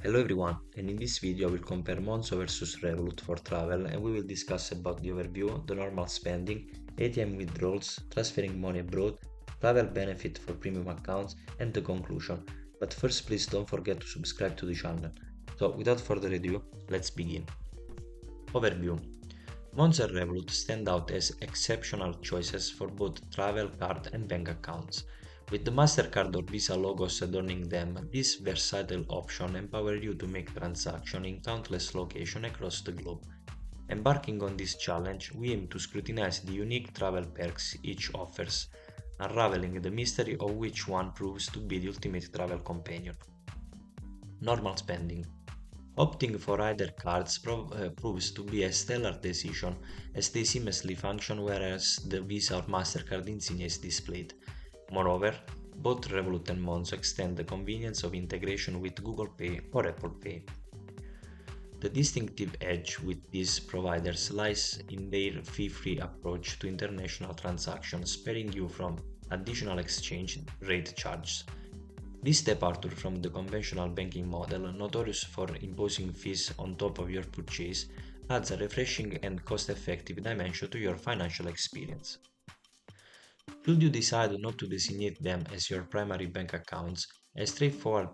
Hello everyone, and in this video I will compare Monzo versus Revolut for travel, and we will discuss about the overview, the normal spending, ATM withdrawals, transferring money abroad, travel benefit for premium accounts, and the conclusion. But first, please don't forget to subscribe to the channel. So without further ado, let's begin. Overview. Monzo and Revolut stand out as exceptional choices for both travel card and bank accounts. With the MasterCard or Visa logos adorning them, this versatile option empowers you to make transactions in countless locations across the globe. Embarking on this challenge, we aim to scrutinize the unique travel perks each offers, unraveling the mystery of which one proves to be the ultimate travel companion. Normal spending. Opting for either cards proves to be a stellar decision as they seamlessly function whereas the Visa or MasterCard insignia is displayed. Moreover, both Revolut and Monzo extend the convenience of integration with Google Pay or Apple Pay. The distinctive edge with these providers lies in their fee-free approach to international transactions, sparing you from additional exchange rate charges. This departure from the conventional banking model, notorious for imposing fees on top of your purchase, adds a refreshing and cost-effective dimension to your financial experience. Should you decide not to designate them as your primary bank accounts, a straightforward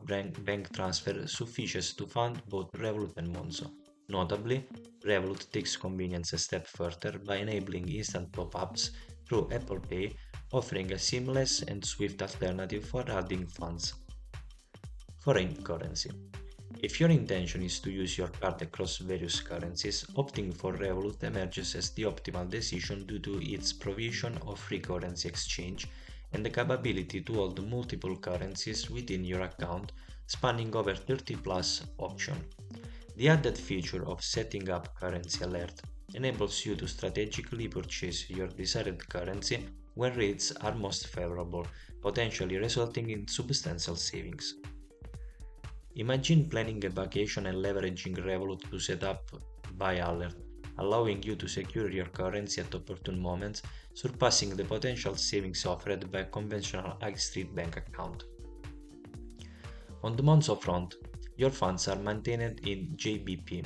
bank transfer suffices to fund both Revolut and Monzo. Notably, Revolut takes convenience a step further by enabling instant top-ups through Apple Pay, offering a seamless and swift alternative for adding funds. Foreign currency. If your intention is to use your card across various currencies, opting for Revolut emerges as the optimal decision due to its provision of free currency exchange and the capability to hold multiple currencies within your account, spanning over 30 plus options. The added feature of setting up currency alert enables you to strategically purchase your desired currency when rates are most favorable, potentially resulting in substantial savings. Imagine planning a vacation and leveraging Revolut to set up buy alert, allowing you to secure your currency at opportune moments, surpassing the potential savings offered by a conventional high street bank account. On the Monzo front, your funds are maintained in JBP.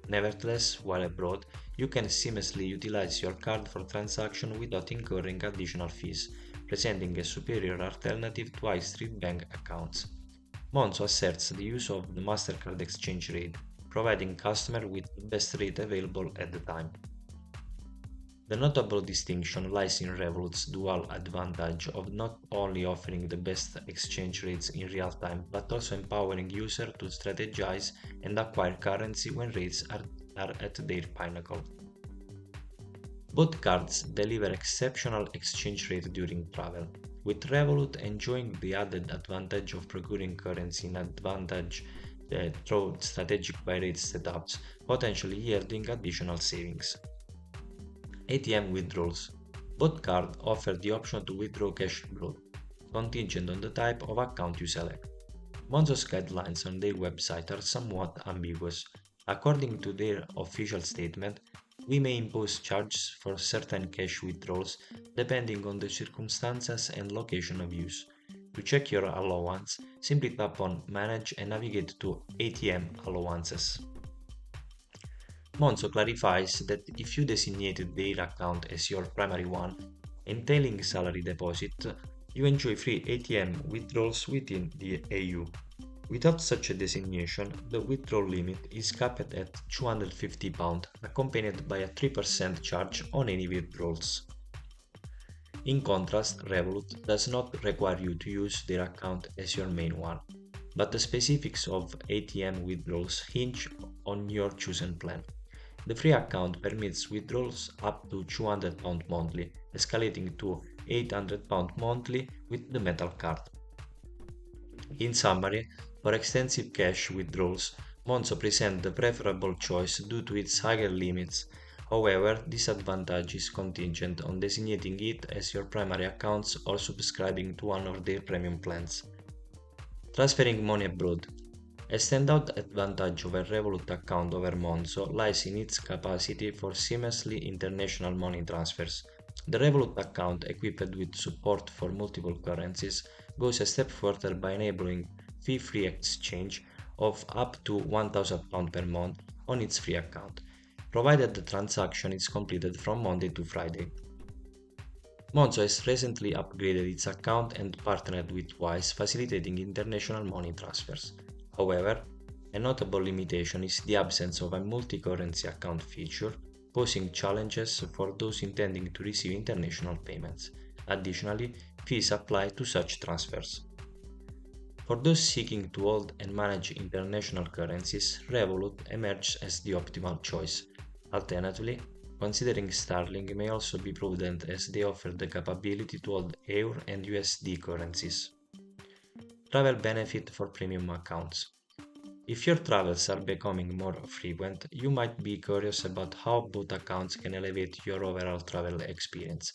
Nevertheless, while abroad, you can seamlessly utilize your card for transactions without incurring additional fees, presenting a superior alternative to high street bank accounts. Monzo asserts the use of the MasterCard exchange rate, providing customers with the best rate available at the time. The notable distinction lies in Revolut's dual advantage of not only offering the best exchange rates in real time, but also empowering users to strategize and acquire currency when rates are at their pinnacle. Both cards deliver exceptional exchange rate during travel, with Revolut enjoying the added advantage of procuring currency in advantage through strategic buy rate setups, potentially yielding additional savings. ATM withdrawals. Both cards offer the option to withdraw cash abroad, contingent on the type of account you select. Monzo's guidelines on their website are somewhat ambiguous. According to their official statement, we may impose charges for certain cash withdrawals depending on the circumstances and location of use. To check your allowance, simply tap on Manage and navigate to ATM Allowances. Monzo clarifies that if you designated their account as your primary one, entailing salary deposit, you enjoy free ATM withdrawals within the EU. Without such a designation, the withdrawal limit is capped at £250, accompanied by a 3% charge on any withdrawals. In contrast, Revolut does not require you to use their account as your main one, but the specifics of ATM withdrawals hinge on your chosen plan. The free account permits withdrawals up to £200 monthly, escalating to £800 monthly with the metal card. In summary, for extensive cash withdrawals, Monzo presents the preferable choice due to its higher limits. However, this advantage is contingent on designating it as your primary account or subscribing to one of their premium plans. Transferring money abroad. A standout advantage of a Revolut account over Monzo lies in its capacity for seamlessly international money transfers. The Revolut account, equipped with support for multiple currencies, goes a step further by enabling fee-free exchange, of up to £1,000 per month on its free account, provided the transaction is completed from Monday to Friday. Monzo has recently upgraded its account and partnered with Wise, facilitating international money transfers. However, a notable limitation is the absence of a multi-currency account feature, posing challenges for those intending to receive international payments. Additionally, fees apply to such transfers. For those seeking to hold and manage international currencies, Revolut emerges as the optimal choice. Alternatively, considering sterling may also be prudent as they offer the capability to hold euro and USD currencies. Travel benefit for premium accounts. If your travels are becoming more frequent, you might be curious about how both accounts can elevate your overall travel experience.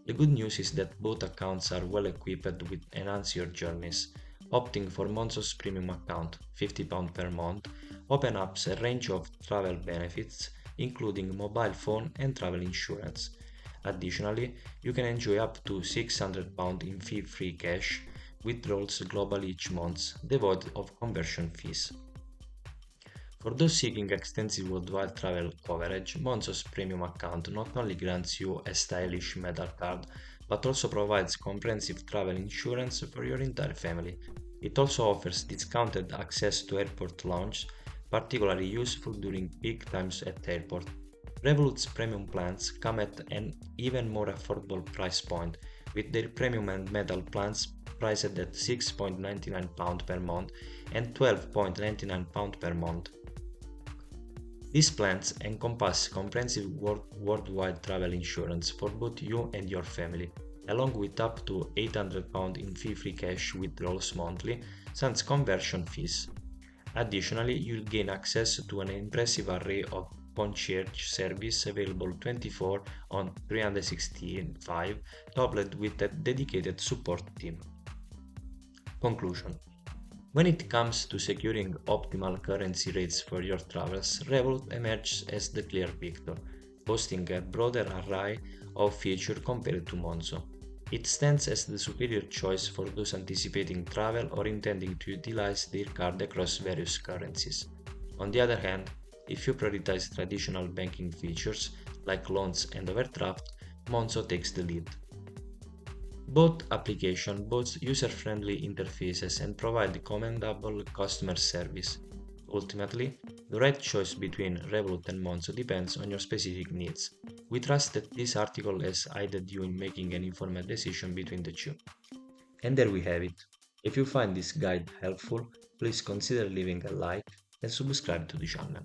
The good news is that both accounts are well equipped with enhance your journeys. Opting for Monzo's premium account, £50 per month, opens up a range of travel benefits, including mobile phone and travel insurance. Additionally, you can enjoy up to £600 in fee-free cash withdrawals globally each month, devoid of conversion fees. For those seeking extensive worldwide travel coverage, Monzo's premium account not only grants you a stylish metal card, but also provides comprehensive travel insurance for your entire family. It also offers discounted access to airport lounge, particularly useful during peak times at the airport. Revolut's premium plans come at an even more affordable price point, with their premium and metal plans priced at £6.99 per month and £12.99 per month. These plans encompass comprehensive worldwide travel insurance for both you and your family, along with up to £800 in fee-free cash withdrawals monthly, sans conversion fees. Additionally, you'll gain access to an impressive array of concierge service available 24 on 365, coupled with a dedicated support team. Conclusion. When it comes to securing optimal currency rates for your travels, Revolut emerges as the clear victor, boasting a broader array of features compared to Monzo. It stands as the superior choice for those anticipating travel or intending to utilize their card across various currencies. On the other hand, if you prioritize traditional banking features like loans and overdraft, Monzo takes the lead. Both applications boast user-friendly interfaces and provide commendable customer service. Ultimately, the right choice between Revolut and Monzo depends on your specific needs. We trust that this article has aided you in making an informed decision between the two. And there we have it. If you find this guide helpful, please consider leaving a like and subscribe to the channel.